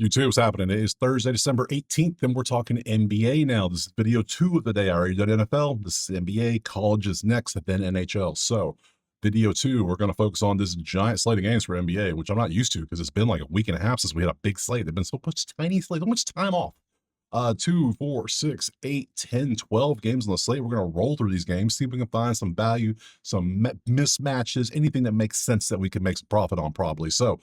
YouTube, what's happening? It is Thursday, December 18th, and we're talking NBA now. This is video 2 of the day. I already did NFL. This is NBA. College is next, and then NHL. So, video 2, we're going to focus on this giant slate of games for NBA, which I'm not used to because it's been like a week and a half since we had a big slate. There's been so much tiny slate, so much time off. 2, 4, 6, 8, 10, 12 games on the slate. We're going to roll through these games, see if we can find some value, some mismatches, anything that makes sense that we can make some profit on probably. So,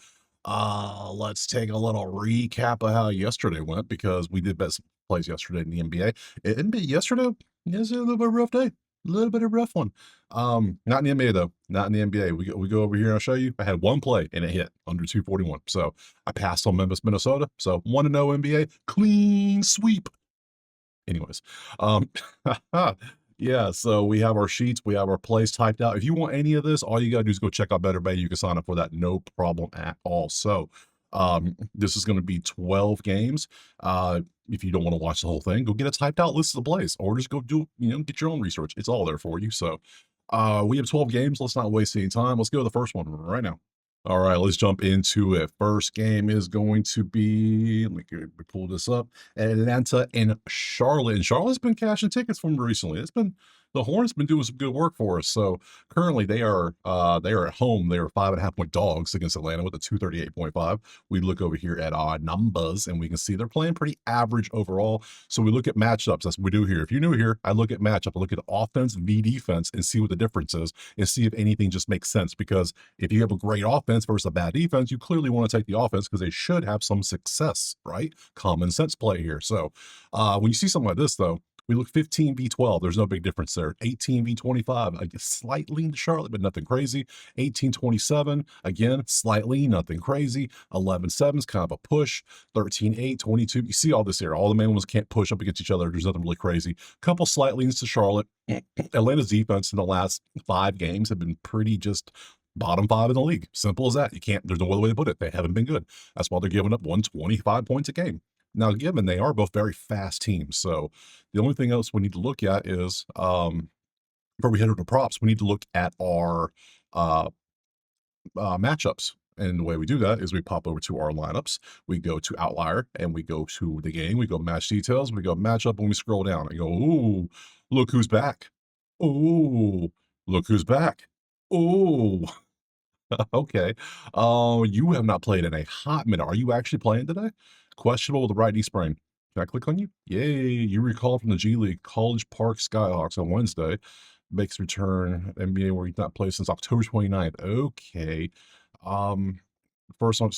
let's take a little recap of how yesterday went because we did best plays yesterday in the NBA. NBA yesterday is a little bit of a rough day, a little bit of a rough one. Not in the NBA though, not in the NBA. We go over here and I'll show you. I had one play and it hit under 241. So I passed on Memphis, Minnesota. So 1-0 NBA, clean sweep. Anyways, yeah, so we have our sheets, we have our plays typed out. If you want any of this, all you gotta do is go check out Better Bay. You can sign up for that, no problem at all. So, this is gonna be 12 games. If you don't want to watch the whole thing, go get a typed out list of the plays, or just go do, get your own research. It's all there for you. So, we have 12 games. Let's not waste any time. Let's go to the first one right now. All right, let's jump into it. First game is going to be, let me pull this up, Atlanta and Charlotte. And Charlotte's been cashing tickets from recently. The Hornets been doing some good work for us. So currently they are at home. They are 5.5-point dogs against Atlanta with a 238.5. We look over here at our numbers and we can see they're playing pretty average overall. So we look at matchups. That's what we do here. If you're new here, I look at matchup. I look at offense v defense and see what the difference is and see if anything just makes sense. Because if you have a great offense versus a bad defense, you clearly want to take the offense because they should have some success, right? Common sense play here. So when you see something like this, though, we look 15v12. There's no big difference there. 18v25, I guess slightly into Charlotte, but nothing crazy. 18-27, again, slightly, nothing crazy. 11-7 is kind of a push. 13-8, 22. You see all this here. All the main ones can't push up against each other. There's nothing really crazy. Couple slight leans to Charlotte. Atlanta's defense in the last 5 games have been pretty just bottom 5 in the league. Simple as that. There's no other way to put it. They haven't been good. That's why they're giving up 125 points a game. Now, given they are both very fast teams, so the only thing else we need to look at is, before we head over to props, we need to look at our matchups. And the way we do that is we pop over to our lineups, we go to outlier, and we go to the game, we go match details, we go matchup, and we scroll down. I go, ooh, look who's back. Ooh, look who's back. Ooh, okay. You have not played in a hot minute. Are you actually playing today? Questionable with the right knee sprain. Can I click on you? Yay, you recalled from the G League College Park Skyhawks on Wednesday. Makes return NBA where he's not played since October 29th. Okay. Um, first on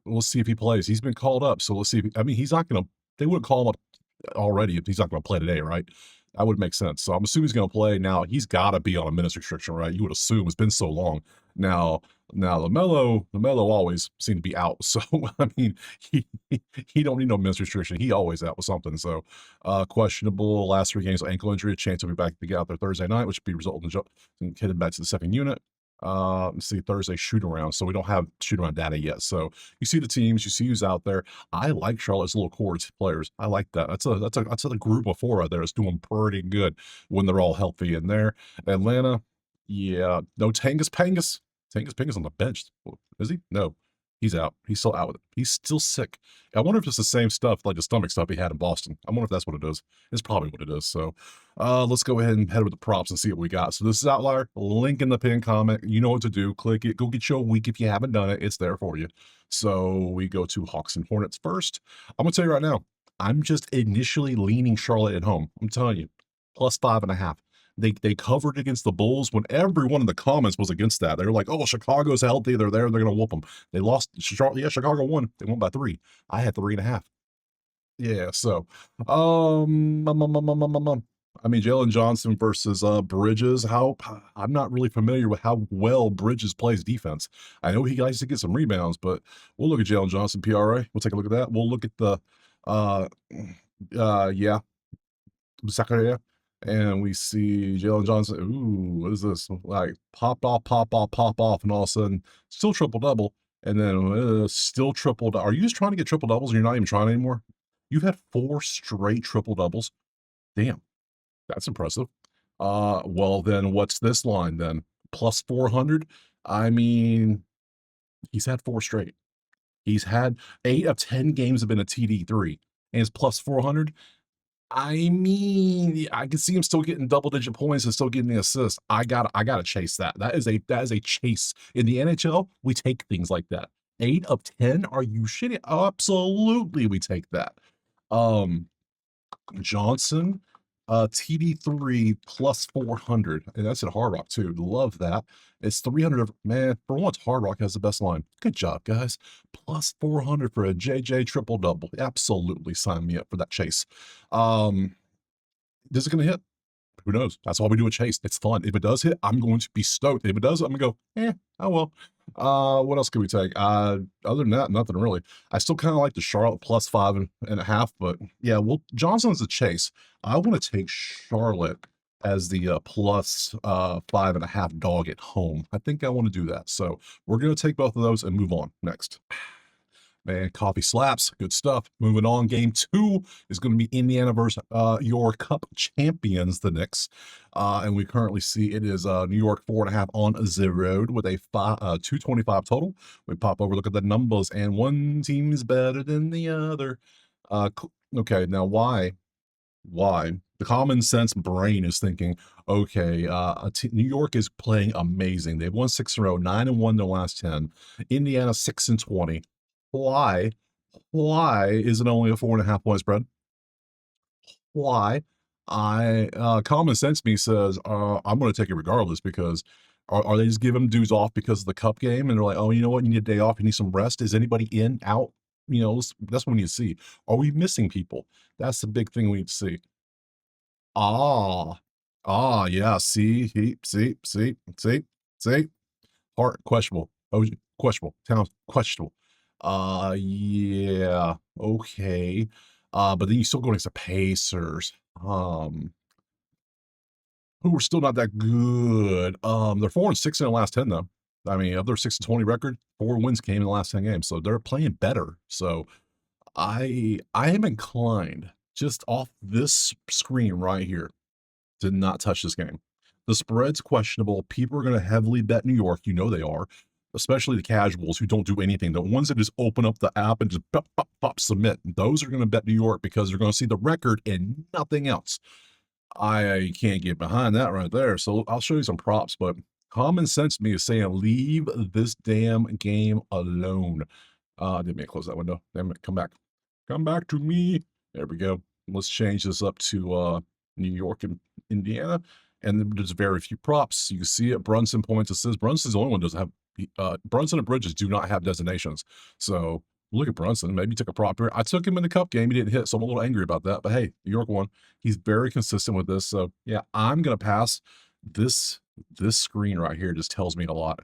let's see if he plays. He's been called up, so let's see if he's not gonna they wouldn't call him up already if he's not gonna play today, right? That would make sense. So I'm assuming he's gonna play. Now he's gotta be on a minutes restriction, right? You would assume it's been so long. Now LaMelo always seemed to be out. So he he don't need no minutes restriction. He always out with something. So questionable last 3 games, ankle injury, a chance he'll be back to get out there Thursday night, which would be resulting in heading back to the second unit. Let's see, Thursday shoot around. So we don't have shoot around data yet. So you see the teams, you see who's out there. I like Charlotte's little core players. I like that. That's a group of 4 out there that's doing pretty good when they're all healthy in there. Atlanta, yeah, no Tangus Pangus. Tangus Pangus on the bench. Is he? No. He's out. He's still out with it. He's still sick. I wonder if it's the same stuff, like the stomach stuff he had in Boston. I wonder if that's what it is. It's probably what it is. So let's go ahead and head over the props and see what we got. So this is Outlier. Link in the pinned comment. You know what to do. Click it. Go get your week if you haven't done it. It's there for you. So we go to Hawks and Hornets first. I'm going to tell you right now, I'm just initially leaning Charlotte at home. I'm telling you, plus 5.5. They covered against the Bulls when everyone in the comments was against that. They were like, "Oh, Chicago's healthy. They're there. They're going to whoop them." They lost. Yeah, Chicago won. They won by 3. I had 3.5. Yeah. So, Jalen Johnson versus Bridges. I'm not really familiar with how well Bridges plays defense. I know he likes to get some rebounds, but we'll look at Jalen Johnson PRA. We'll take a look at that. We'll look at the yeah, Zachariah. And we see Jalen Johnson. Ooh, what is this? Like pop off, and all of a sudden, still triple double, and then still triple. Are you just trying to get triple doubles and you're not even trying anymore? You've had 4 straight triple doubles. Damn, that's impressive. Well then, what's this line then? Plus 400. He's had 4 straight. He's had 8 of 10 games have been a TD3, and his plus 400. I mean, I can see him still getting double-digit points and still getting the assists. I gotta chase that. That is a chase. In the NHL, we take things like that. 8 of 10? Are you shitting? Absolutely, we take that. Um, Johnson, TD3 plus 400, and that's at Hard Rock too. Love that. It's 300. Man, for once, Hard Rock has the best line. Good job, guys. Plus 400 for a JJ triple double. Absolutely, sign me up for that chase. Is it going to hit? Who knows? That's why we do a chase. It's fun. If it does hit, I'm going to be stoked. If it does, I'm gonna go, oh well. What else can we take? Other than that, nothing really. I still kind of like the Charlotte plus 5.5, but yeah, well, Johnson's a chase. I want to take Charlotte as the plus 5.5 dog at home. I think I want to do that. So we're gonna take both of those and move on next. Man, coffee slaps. Good stuff. Moving on. Game 2 is going to be Indiana versus your Cup champions, the Knicks. And we currently see it is New York 4.5 on the road with a 225 total. We pop over, look at the numbers, and one team's better than the other. Okay, now why? Why? The common sense brain is thinking, okay, New York is playing amazing. They've won 6 in a row, 9-1 their last 10. Indiana 6-20. Why? Why is it only a 4.5 point spread? Why? Common sense me says, I'm going to take it regardless because are they just giving dudes off because of the cup game? And they're like, oh, you know what? You need a day off. You need some rest. Is anybody in, out? You know, that's what we need to see. Are we missing people? That's the big thing we need to see. Ah, yeah. See. Hart, questionable. OG, questionable. Towns, questionable. Yeah, okay. But then you still go against the Pacers, who are still not that good. They're 4-6 in the last 10, though. I mean, of their 6-20 record, 4 wins came in the last 10 games, so they're playing better. So I am inclined, just off this screen right here, to not touch this game. The spread's questionable. People are going to heavily bet New York. You know they are, especially the casuals who don't do anything. The ones that just open up the app and just pop, pop, pop, submit. Those are going to bet New York because they're going to see the record and nothing else. I can't get behind that right there. So I'll show you some props, but common sense to me is saying leave this damn game alone. I didn't mean to close that window. Damn it, come back. Come back to me. There we go. Let's change this up to New York and Indiana. And there's very few props. You can see it. Brunson points assists. Brunson's the only one that doesn't have Brunson and Bridges do not have designations. So look at Brunson. Maybe he took a prop here. I took him in the cup game. He didn't hit, so I'm a little angry about that. But hey, New York won. He's very consistent with this. So yeah, I'm gonna pass. This screen right here just tells me a lot.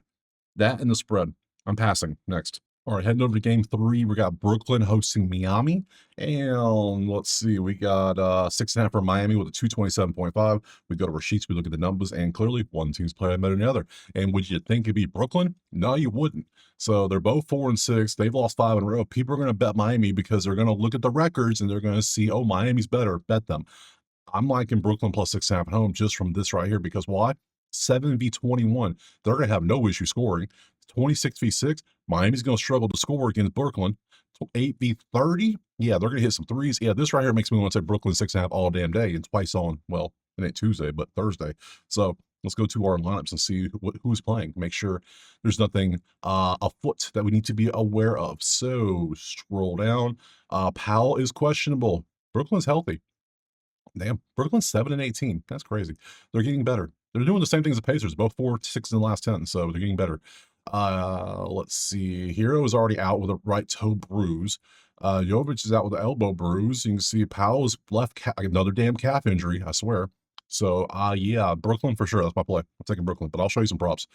That and the spread. I'm passing. Next. All right, heading over to game 3. We got Brooklyn hosting Miami. And let's see, we got 6.5 for Miami with a 227.5. We go to our sheets, we look at the numbers, and clearly one team's playing better than the other. And would you think it'd be Brooklyn? No, you wouldn't. So they're both 4-6. They've lost 5 in a row. People are going to bet Miami because they're going to look at the records and they're going to see, oh, Miami's better. Bet them. I'm liking Brooklyn plus 6.5 at home just from this right here because why? 7v21. They're going to have no issue scoring. 26v6. Miami's going to struggle to score against Brooklyn. 8v30. Yeah, they're going to hit some threes. Yeah, this right here makes me want to say Brooklyn 6.5 all damn day and twice on, well, it ain't Tuesday, but Thursday. So let's go to our lineups and see who's playing. Make sure there's nothing afoot that we need to be aware of. So scroll down. Powell is questionable. Brooklyn's healthy. Damn, Brooklyn's 7-18. That's crazy. They're getting better. They're doing the same thing as the Pacers, both 4-6 in the last 10, so they're getting better. Let's see. Hero is already out with a right toe bruise. Jovic is out with an elbow bruise. You can see Powell's left another damn calf injury, I swear. So, yeah, Brooklyn for sure. That's my play. I'm taking Brooklyn, but I'll show you some props.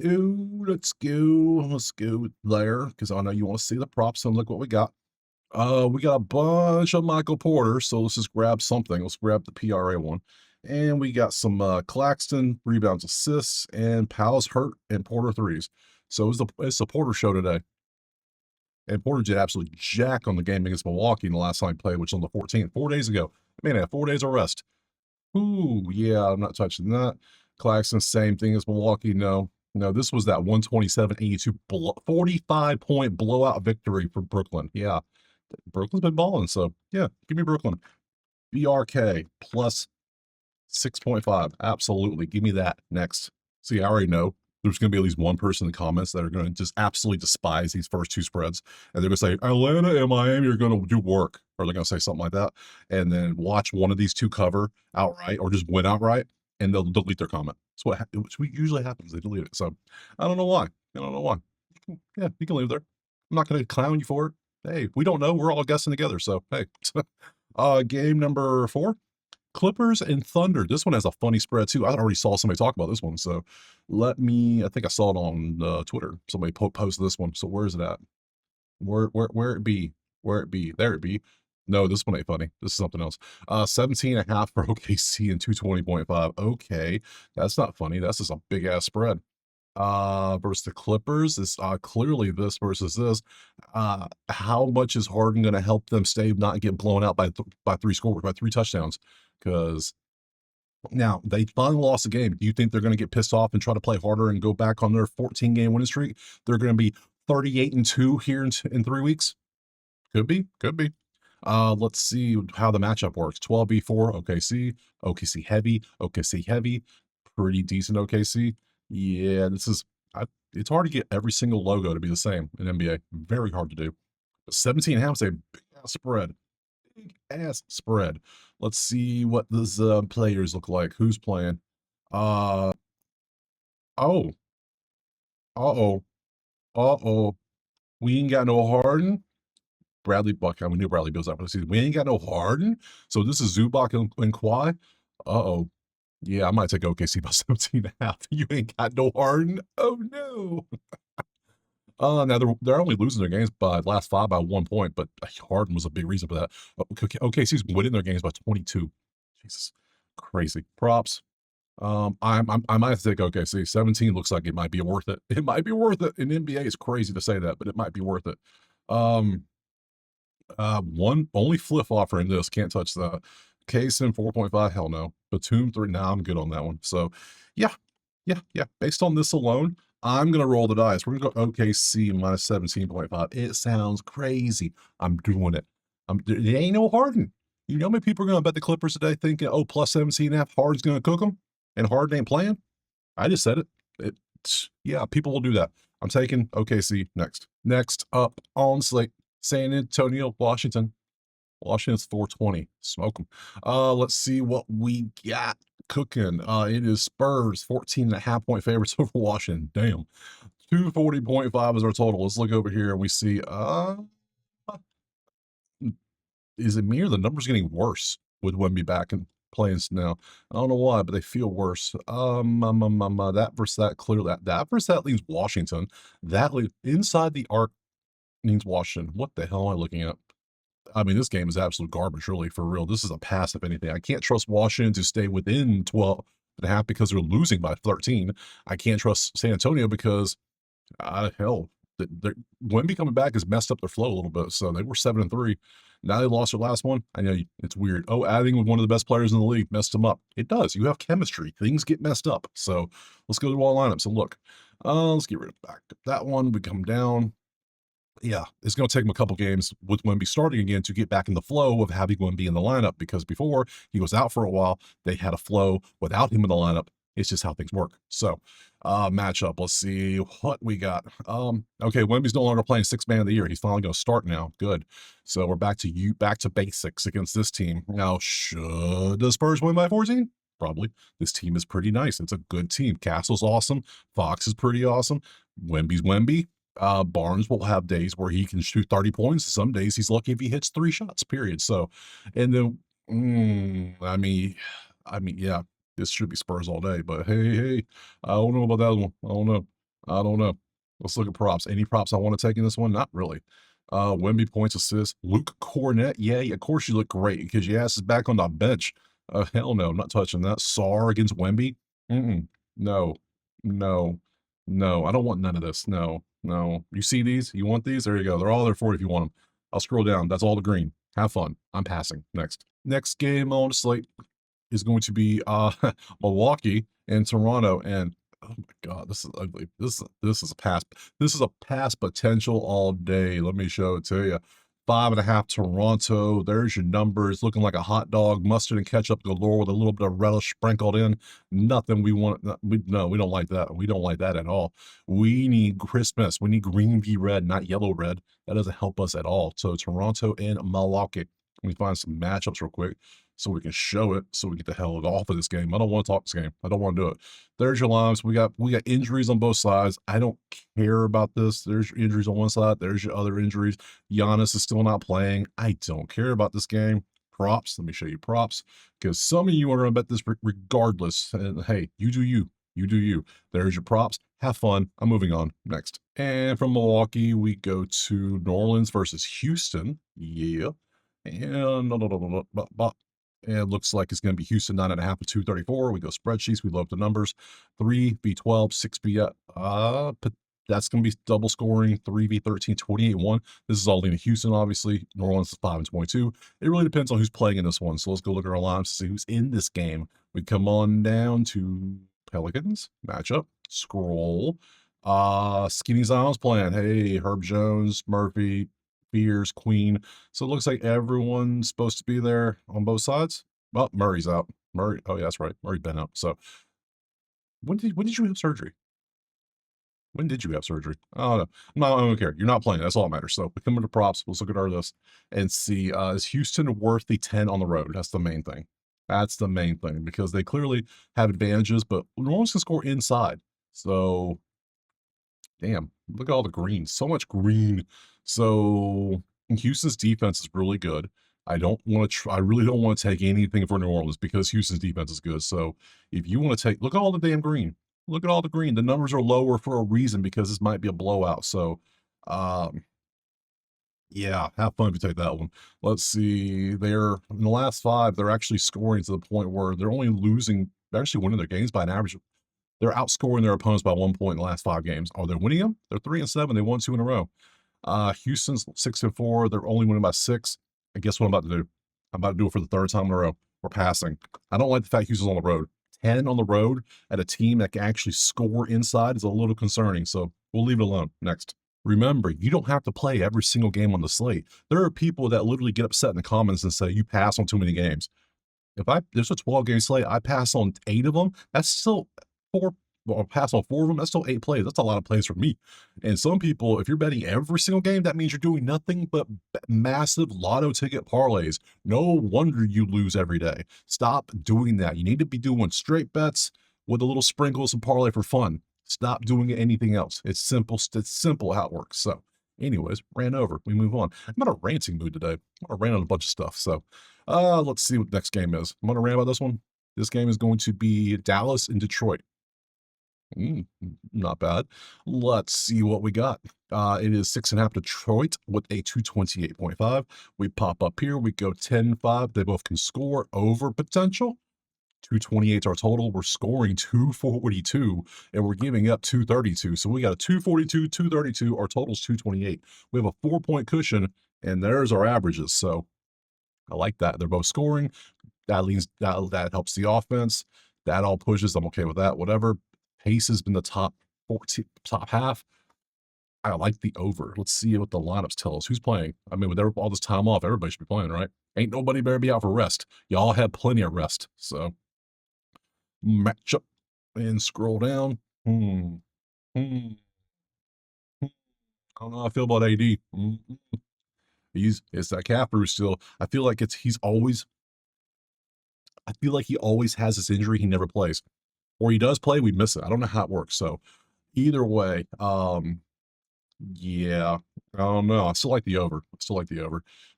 Ooh, let's go. Let's go there because I know you want to see the props. So look what we got. We got a bunch of Michael Porter, so let's just grab something. Let's grab the PRA one. And we got some Claxton, rebounds, assists, and Powell's hurt, and Porter threes. So it's the Porter show today. And Porter did absolutely jack on the game against Milwaukee in the last time he played, which was on the 14th, 4 days ago. Man, I had 4 days of rest. Ooh, yeah, I'm not touching that. Claxton, same thing as Milwaukee, no. No, this was that 127-82 45-point blowout victory for Brooklyn. Yeah, Brooklyn's been balling, so yeah, give me Brooklyn. BRK plus 6.5. Absolutely. Give me that. Next. See, I already know there's going to be at least one person in the comments that are going to just absolutely despise these first two spreads. And they're going to say, Atlanta and Miami are going to do work. Or they're going to say something like that. And then watch one of these two cover outright or just win outright. And they'll delete their comment. That's what usually happens. They delete it. So I don't know why. I don't know why. Yeah, you can leave there. I'm not going to clown you for it. Hey, we don't know. We're all guessing together. So, hey. Game number 4. Clippers and Thunder. This one has a funny spread too. I already saw somebody talk about this one. So I think I saw it on Twitter. Somebody posted this one. So where is it at? Where it be? Where it be? There it be. No, this one ain't funny. This is something else. 17.5 for OKC and 220.5. Okay. That's not funny. That's just a big ass spread. Versus the Clippers is clearly this versus this. How much is Harden going to help them not get blown out by 3 touchdowns? Because now they finally lost a game. Do you think they're going to get pissed off and try to play harder and go back on their 14-game winning streak? They're going to be 38-2 here in 3 weeks. Could be. Let's see how the matchup works. 12v4 OKC heavy, pretty decent OKC. Yeah, it's hard to get every single logo to be the same in NBA. Very hard to do. 17.5 is a big ass spread. Big ass spread. Let's see what these players look like. Who's playing? Oh. Uh-oh. We ain't got no Harden. Bradley Buck. We knew Bradley Beal's out for the season. We ain't got no Harden. So this is Zubac and Kawhi. Uh-oh. Yeah, I might take OKC by 17.5. You ain't got no Harden. Oh no. Now they're only losing their games by last 5 by 1 point, but Harden was a big reason for that. OKC's winning their games by 22. Jesus, crazy. Props. I might have to take OKC. 17 looks like it might be worth it. It might be worth it. In NBA, it's crazy to say that, but it might be worth it. One only flip offer in this. Can't touch that. Kaysen 4.5. Hell no. Batum 3. Nah, I'm good on that one. So, yeah. Based on this alone, I'm gonna roll the dice. We're gonna go OKC minus 17.5. It sounds crazy. I'm doing it. It ain't no Harden. You know how many people are gonna bet the Clippers today thinking, oh, plus 17.5, Harden's gonna cook them, and Harden ain't playing? I just said it. Yeah, people will do that. I'm taking OKC next. Next up on slate, San Antonio, Washington. Washington's 420. Smoke them. Let's see what we got cooking. It is Spurs, 14.5 point favorites over Washington. Damn. 240.5 is our total. Let's look over here and we see, is it me or the numbers getting worse with Wemby back and playing now? I don't know why, but they feel worse. That versus that, clearly that versus that leaves Washington. That inside the arc means Washington. What the hell am I looking at? I mean, this game is absolute garbage, really, for real. This is a pass, if anything. I can't trust Washington to stay within 12.5 because they're losing by 13. I can't trust San Antonio because, hell, Wemby coming back has messed up their flow a little bit. So they were 7-3. Now they lost their last one. I know it's weird. Oh, adding with one of the best players in the league messed them up. It does. You have chemistry. Things get messed up. So let's go to all lineups and look. Let's get rid of that one. We come down. Yeah, it's going to take him a couple games with Wemby starting again to get back in the flow of having Wemby in the lineup, because before he was out for a while, they had a flow without him in the lineup. It's just how things work. So, matchup, let's see what we got. Okay, Wemby's no longer playing 6th man of the year. He's finally going to start now. Good. So we're back to basics against this team. Now, should the Spurs win by 14? Probably. This team is pretty nice. It's a good team. Castle's awesome. Fox is pretty awesome. Wemby's Wemby. Barnes will have days where he can shoot 30 points. Some days he's lucky if he hits 3 shots, period. So, and then, I mean, yeah, this should be Spurs all day, but hey, I don't know about that one. I don't know. Let's look at props. Any props I want to take in this one? Not really. Wemby points, assists. Luke Cornett. Yeah, of course you look great because your ass is back on the bench. Hell no, I'm not touching that. Sar against Wemby. No. I don't want none of this. No. You see these? You want these? There you go. They're all there for you if you want them. I'll scroll down. That's all the green. Have fun. I'm passing. Next game on the slate is going to be Milwaukee and Toronto. And Oh my god, this is ugly. This is a pass. This is a pass potential all day. Let me show it to you. 5.5 Toronto. There's your numbers. Looking like a hot dog, mustard and ketchup galore with a little bit of relish sprinkled in. Nothing we want. We don't like that. We don't like that at all. We need Christmas. We need green v red, not yellow red. That doesn't help us at all. So Toronto and Milwaukee. Let me find some matchups real quick so we can show it. So we get the hell off of this game. I don't want to talk this game. I don't want to do it. There's your lines. We got injuries on both sides. I don't care about this. There's your injuries on one side. There's your other injuries. Giannis is still not playing. I don't care about this game. Props. Let me show you props because some of you are going to bet this regardless. And hey, you do you. You do you. There's your props. Have fun. I'm moving on. Next. And from Milwaukee, we go to New Orleans versus Houston. Yeah. And it looks like it's going to be Houston 9.5 to 234. We go spreadsheets. We load up the numbers. 3v12, 6v. That's going to be double scoring. 3v13, 28-1. This is all leaning Houston, obviously. New Orleans is 5 and 22. It really depends on who's playing in this one. So let's go look at our lines to see who's in this game. We come on down to Pelicans matchup. Scroll. Skinny Zion's playing. Hey, Herb Jones, Murphy, Fears, Queen. So it looks like everyone's supposed to be there on both sides. Well, Murray's out. Murray. Oh, yeah, that's right. Murray's been out. So when did you have surgery? When did you have surgery? I don't know. I don't care. You're not playing. That's all that matters. So we come into props. Let's look at our list and see, is Houston worth the 10 on the road? That's the main thing. That's the main thing because they clearly have advantages, but New Orleans can score inside. So damn, look at all the green. So much green. So Houston's defense is really good. I don't want to I really don't want to take anything for New Orleans because Houston's defense is good. So if you want to take, look at all the damn green. Look at all the green. The numbers are lower for a reason because this might be a blowout. So um yeah, have fun if you take that one. Let's see. They're in the last 5, they're actually scoring to the point where they're only losing, they're actually winning their games by an average. They're outscoring their opponents by 1 point in the last 5 games. Are they winning them? They're 3 and 7. They won 2 in a row. Houston's 6 and 4. They're only winning by 6. And guess what I'm about to do? I'm about to do it for the 3rd time in a row. We're passing. I don't like the fact Houston's on the road. 10 on the road at a team that can actually score inside is a little concerning. So we'll leave it alone. Next. Remember, you don't have to play every single game on the slate. There are people that literally get upset in the comments and say, you pass on too many games. If there's a 12-game slate, I pass on 8 of them. That's still 4. Well, I'll pass on 4 of them. That's still 8 plays. That's a lot of plays for me. And some people, if you're betting every single game, that means you're doing nothing but massive lotto ticket parlays. No wonder you lose every day. Stop doing that. You need to be doing straight bets with a little sprinkles and parlay for fun. Stop doing anything else. It's simple. It's simple how it works. So, anyways, ran over. We move on. I'm in a ranting mood today. I ran on a bunch of stuff. So, let's see what the next game is. I'm going to rant about this one. This game is going to be Dallas and Detroit. Not bad. Let's see what we got. It is 6.5 Detroit with a 228.5. We pop up here. We go 10-5. They both can score over potential. 228 our total. We're scoring 242 and we're giving up 232. So we got a 242, 232. Our total's 228. We have a 4-point cushion and there's our averages. So I like that. They're both scoring. That helps the offense. That all pushes. I'm okay with that. Whatever. Pace has been the top half. I like the over. Let's see what the lineups tell us. Who's playing? I mean, with all this time off, everybody should be playing, right? Ain't nobody better be out for rest. Y'all had plenty of rest. So matchup and scroll down. Hmm. Hmm. I don't know how I feel about AD. It's that calf bruise still. I feel like he always has this injury. He never plays. Or he does play, we miss it. I don't know how it works. So either way, yeah, I don't know. I still like the over.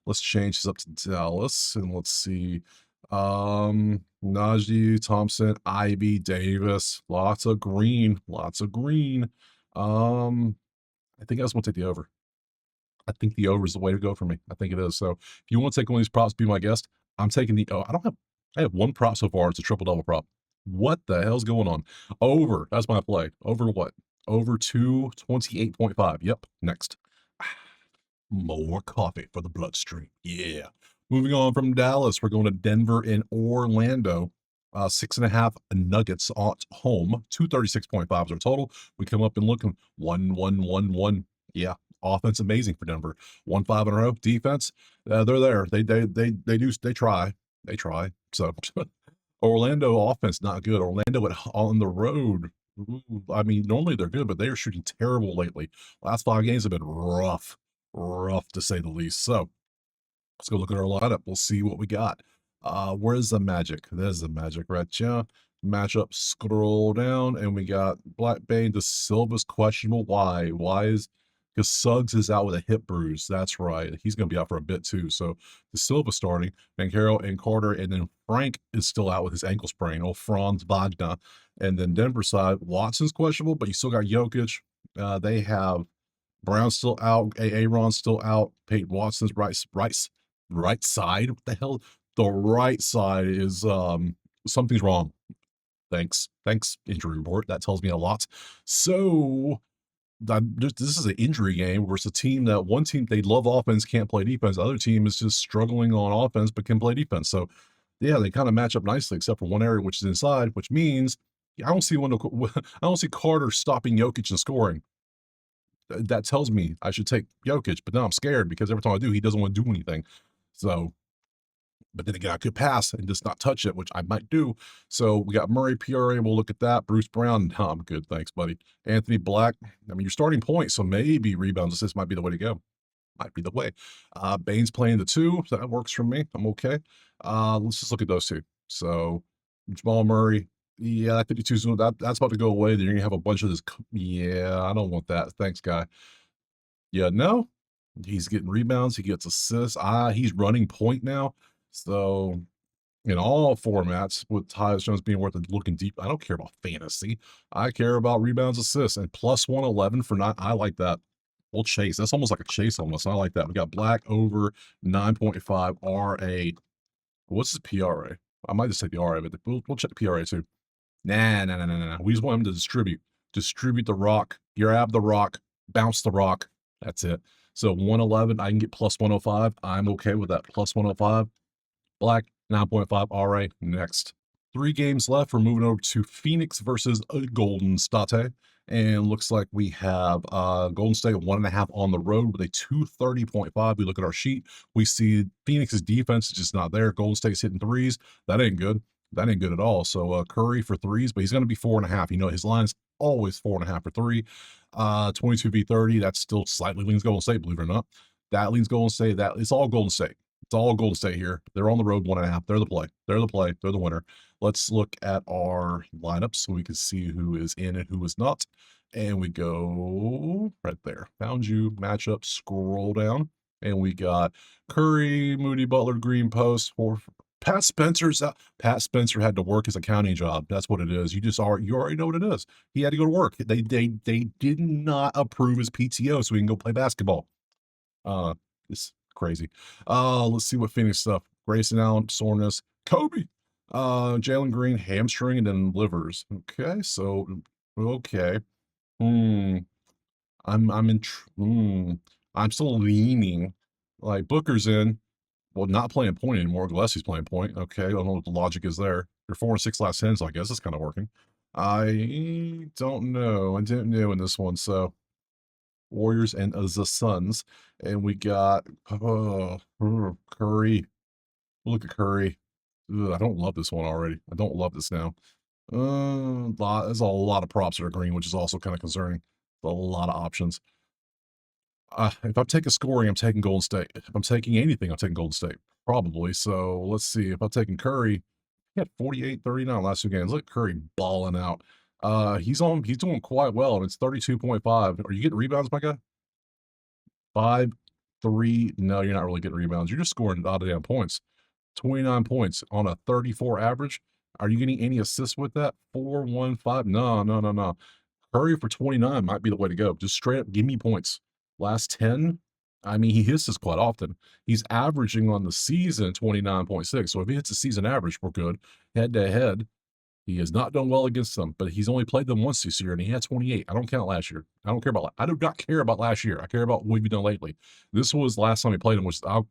Let's change this up to Dallas and let's see. Najee, Thompson, Ivy, Davis, lots of green. I think I just want to take the over. I think the over is the way to go for me. I think it is. So if you want to take one of these props, be my guest. I'm taking I have 1 prop so far. It's a triple-double prop. What the hell's going on? Over. That's my play. Over what? Over 228.5. Yep. Next. More coffee for the bloodstream. Yeah. Moving on from Dallas, we're going to Denver and Orlando. 6.5 Nuggets at home. 236.5 is our total. We come up and looking 1-1-1-1. Yeah, offense amazing for Denver. 1-5 in a row. Defense, they're there. They try. They try. So Orlando offense not good. Orlando on the road. Ooh, I mean, normally they're good, but they are shooting terrible lately. Last 5 games have been rough to say the least. So let's go look at our lineup. We'll see what we got. Where's the magic? There's the magic right here. Matchup, scroll down, and we got Black Bane. The Silva's questionable. Why? Why is because Suggs is out with a hip bruise. That's right. He's going to be out for a bit too. So the Silva starting, Bankero and Carter, and then Frank is still out with his ankle sprain. Oh, Franz Wagner. And then Denver side, Watson's questionable, but you still got Jokic. They have Brown still out, Aaron's still out, Peyton Watson's right side. What the hell? The right side is something's wrong. Thanks, injury report. That tells me a lot. So this is an injury game versus a team that one team they love offense, can't play defense. The other team is just struggling on offense but can play defense. So yeah, they kind of match up nicely, except for one area which is inside, which means I don't see I don't see Carter stopping Jokic and scoring. That tells me I should take Jokic, but now I'm scared because every time I do, he doesn't want to do anything. So, but then again, I could pass and just not touch it, which I might do. So we got Murray, PRA. We'll look at that. Bruce Brown. No, I'm good. Thanks, buddy. Anthony Black. I mean, you're starting point, so maybe rebounds assist might be the way to go. Might be the way. Bane's playing the 2. So that works for me. I'm okay. Let's just look at those 2. So Jamal Murray. Yeah, that 52 that's about to go away. Then you're gonna have a bunch of this. Yeah, I don't want that. Thanks, guy. Yeah, no, he's getting rebounds. He gets assists. He's running point now. So in all formats, with Tyus Jones being worth looking deep, I don't care about fantasy. I care about rebounds, assists, and plus 111 for not. I like that. We'll chase. That's almost like a chase almost. I like that. We got Black over 9.5 RA. What's his PRA? I might just take the RA, but we'll check the PRA too. Nah. We just want him to distribute the rock, grab the rock, bounce the rock. That's it. So 111, I can get plus 105. I'm okay with that. Plus 105. Black, 9.5 RA. Next. 3 games left. We're moving over to Phoenix versus Golden State. And looks like we have Golden State 1.5 on the road with a 230.5. We look at our sheet. We see Phoenix's defense is just not there. Golden State's hitting threes. That ain't good. That ain't good at all. So Curry for threes, but he's going to be 4.5. You know, his line's always 4.5 for 3. 22v30. That's still slightly leans Golden State, believe it or not. That leans Golden State. That it's all Golden State. It's all Golden State here. They're on the road 1.5. They're the play. They're the play. They're the winner. Let's look at our lineups so we can see who is in and who is not. And we go right there. Found you. Matchup. Scroll down. And we got Curry, Moody, Butler, Green, Post, Pat Spencer's out. Pat Spencer had to work his accounting job. That's what it is. You already know what it is. He had to go to work. They did not approve his PTO so he can go play basketball. It's crazy. Let's see what Phoenix stuff. Grayson Allen, soreness. Kobe. Jalen Green, hamstring, and then livers. Okay, so okay. I'm still leaning. Like Booker's in. Well, not playing point anymore. Gillespie's playing point. Okay, I don't know what the logic is there. You're 4-6 last 10, so I guess it's kind of working. I don't know. I didn't know in this one. So Warriors and the Suns, and we got Curry. Look at Curry. Ugh, I don't love this one already. I don't love this now. There's a lot of props that are green, which is also kind of concerning. A lot of options. If I'm taking scoring, I'm taking Golden State. If I'm taking anything, I'm taking Golden State. Probably. So let's see. If I'm taking Curry, he had 48, 39 last 2 games. Look at Curry balling out. He's doing quite well, and it's 32.5. Are you getting rebounds, my guy? 5, 3. No, you're not really getting rebounds. You're just scoring out of damn points. 29 points on a 34 average. Are you getting any assists with that? 4, 1, 5. No. Curry for 29 might be the way to go. Just straight up give me points. Last 10, I mean, he hits this quite often. He's averaging on the season 29.6. So if he hits the season average, we're good. Head to head, he has not done well against them, but he's only played them once this year, and he had 28. I don't count last year. I do not care about last year. I care about what we've done lately. This was last time he played him, which a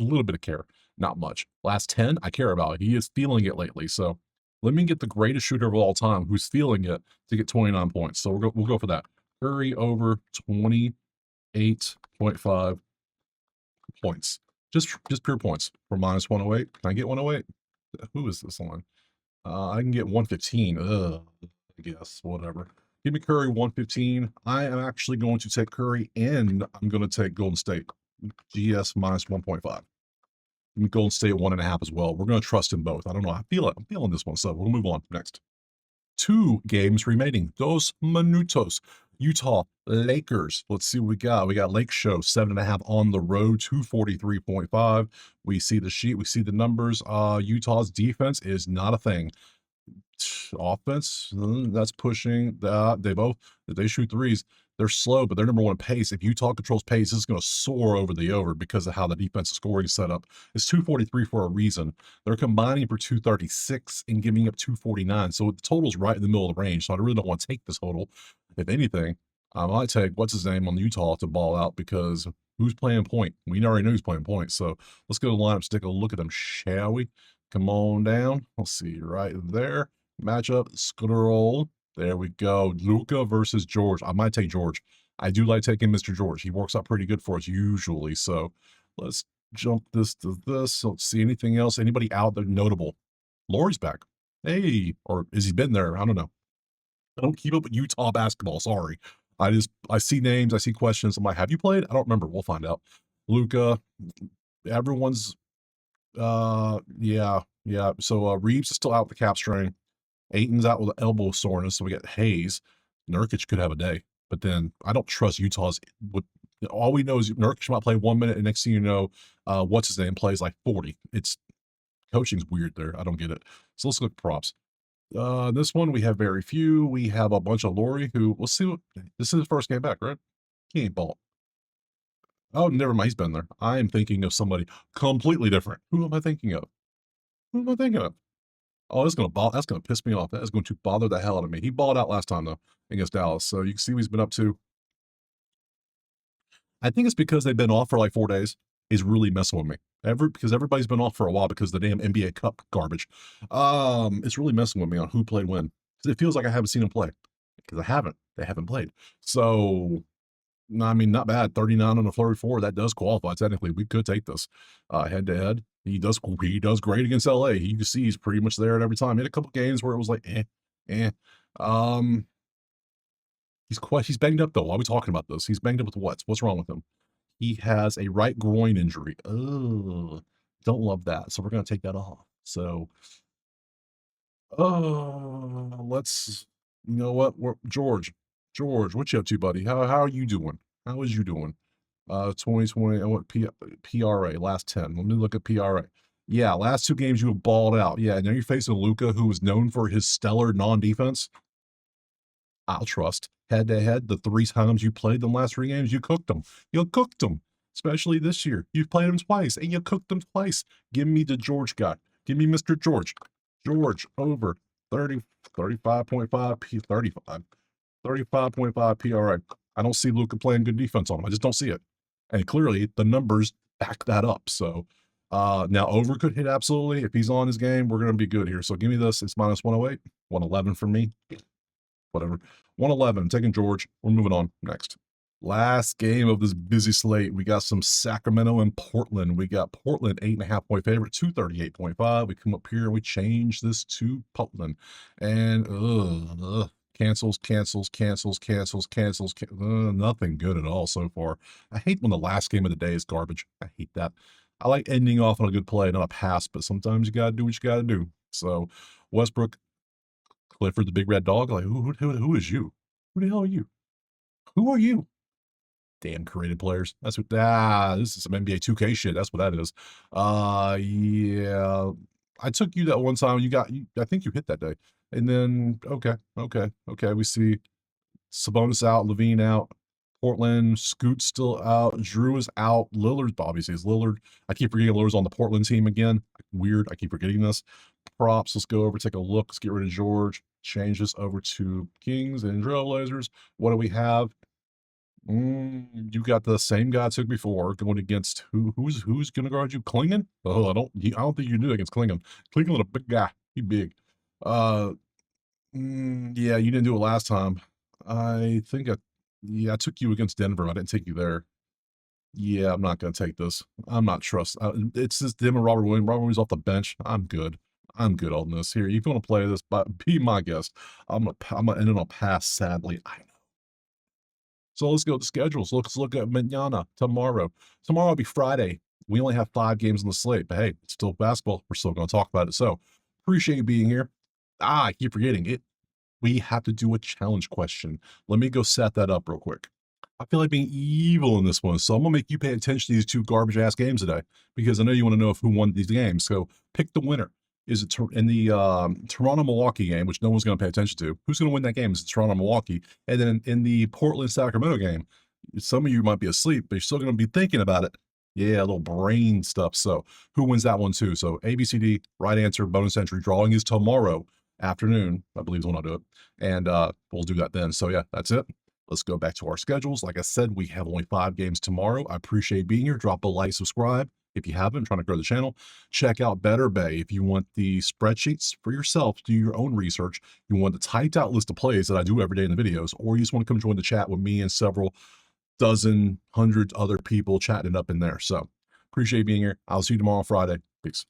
little bit of care, not much. Last 10, I care about. He is feeling it lately. So Let me get the greatest shooter of all time who's feeling it to get 29 points. So we'll go for that. Curry over 28.5 points. Just pure points for minus 108. Can I get 108? Who is this one? I can get 115. Ugh, I guess, whatever. Give me Curry 115. I am actually going to take Curry, and I'm going to take Golden State. GS minus 1.5. Golden State 1.5 as well. We're going to trust in both. I don't know. I feel it. I'm feeling this one. So we'll move on. Next. 2 games remaining. Dos minutos. Utah Lakers. Let's see what we got. We got Lake Show 7.5 on the road, 243.5. We see the sheet. We see the numbers. Utah's defense is not a thing. Offense, that's pushing. They shoot threes. They're slow, but they're number one pace. If Utah controls pace, it's going to soar over the over because of how the defensive scoring is set up. It's 243 for a reason. They're combining for 236 and giving up 249. So the total's right in the middle of the range. So I really don't want to take this total. If anything, I might take what's his name on Utah to ball out because who's playing point? We already know who's playing point. So let's go to the lineups, take a look at them, shall we? Come on down. Let's see, right there. Matchup, scroll. There we go. Luka versus George. I might take George. I do like taking Mr. George. He works out pretty good for us usually. So let's jump this to this. Let's see anything else. Anybody out there notable? Laurie's back. Hey, or has he been there? I don't know. I don't keep up with Utah basketball. Sorry. I see names. I see questions. I'm like, have you played? I don't remember. We'll find out. Luka. Everyone's yeah. So Reeves is still out with the calf strain. Ayton's out with elbow soreness, so we got Hayes. Nurkic could have a day, but then I don't trust Utah's. All we know is Nurkic might play 1 minute, and next thing you know, what's his name plays like 40. It's coaching's weird there. I don't get it. So let's look at props. This one we have very few. We have a bunch of Laurie who let's see what this is his first game back, right? He ain't ball. Oh, never mind. He's been there. I am thinking of somebody completely different. Who am I thinking of? Who am I thinking of? Oh, that's gonna piss me off. That is going to bother the hell out of me. He balled out last time though against Dallas, so you can see what he's been up to. I think it's because they've been off for like 4 days. Is really messing with me. Because everybody's been off for a while because of the damn NBA Cup garbage. It's really messing with me on who played when. It feels like I haven't seen them play because I haven't. They haven't played. So I mean, not bad. 39 on the flurry 4. That does qualify. Technically, we could take this head to head. He does great against LA. You can see he's pretty much there at every time. He had a couple games where it was like, eh. He's banged up though. Why are we talking about this? He's banged up with what? What's wrong with him? He has a right groin injury. Oh, don't love that. So we're gonna take that off. So, let's. You know what? George, what you up to, buddy? How are you doing? How is you doing? 2020. I want PRA last 10. Let me look at PRA. Yeah, last 2 games you have balled out. Yeah, now you're facing Luka, who is known for his stellar non-defense. I'll trust. Head to head, the 3 times you played them last 3 games, you cooked them. You cooked them. Especially this year. You've played them twice, and you cooked them twice. Give me the George guy. Give me Mr. George. George over 35.5 35.5 PRA. I don't see Luka playing good defense on him. I just don't see it. And clearly, the numbers back that up. So, now over could hit absolutely. If he's on his game, we're going to be good here. So give me this. It's minus 108. 111 for me. Whatever. 111. Taking George. We're moving on. Next. Last game of this busy slate. We got some Sacramento and Portland. We got Portland 8.5 point favorite, 238.5. We come up here and we change this to Portland. And cancels. Nothing good at all so far. I hate when the last game of the day is garbage. I hate that. I like ending off on a good play, not a pass, but sometimes you got to do what you got to do. So Westbrook, Clifford, the big red dog. Like, who is you? Who the hell are you? Who are you? Damn creative players. That's what, this is some NBA 2K shit. That's what that is. Yeah. I took you that one time. I think you hit that day. And then, okay. We see Sabonis out, Levine out, Portland, Scoot's still out, Drew is out, Lillard, obviously is Lillard. I keep forgetting Lillard's on the Portland team again. Weird. I keep forgetting this. Props. Let's go over, take a look. Let's get rid of George. Change this over to Kings and Trailblazers. What do we have? You got the same guy I took before going against who's going to guard you? Klingon? Oh, I don't think you do against Klingon. Klingon, a big guy. He big. Uh, yeah, you didn't do it last time. I think yeah, I took you against Denver. I didn't take you there. Yeah, I'm not gonna take this. I'm not trust. It's just him and Robert Williams. Robert Williams off the bench. I'm good. I'm good on this. Here, if you want to play this, but be my guest. I'm gonna end it on a pass. Sadly, I know. So let's go to schedules. Let's look at manana tomorrow. Tomorrow will be Friday. We only have 5 games on the slate, but hey, it's still basketball. We're still going to talk about it. So appreciate you being here. I keep forgetting it. We have to do a challenge question. Let me go set that up real quick. I feel like being evil in this one, so I'm gonna make you pay attention to these 2 garbage ass games today because I know you want to know who won these games. So pick the winner. Is it in the Toronto Milwaukee game, which no one's going to pay attention to? Who's going to win that game? Is it Toronto Milwaukee? And then in the Portland Sacramento game, some of you might be asleep, but you're still going to be thinking about it. Yeah, a little brain stuff. So who wins that one too? So ABCD, right answer, bonus entry. Drawing is tomorrow afternoon, I believe is when I'll do it. And we'll do that then. So yeah, that's it. Let's go back to our schedules. Like I said, we have only 5 games tomorrow. I appreciate being here. Drop a like, subscribe. If you haven't, I'm trying to grow the channel. Check out Better Bay if you want the spreadsheets for yourself, do your own research. You want the typed out list of plays that I do every day in the videos, or you just want to come join the chat with me and several dozen, hundreds other people chatting it up in there. So appreciate being here. I'll see you tomorrow on Friday. Peace.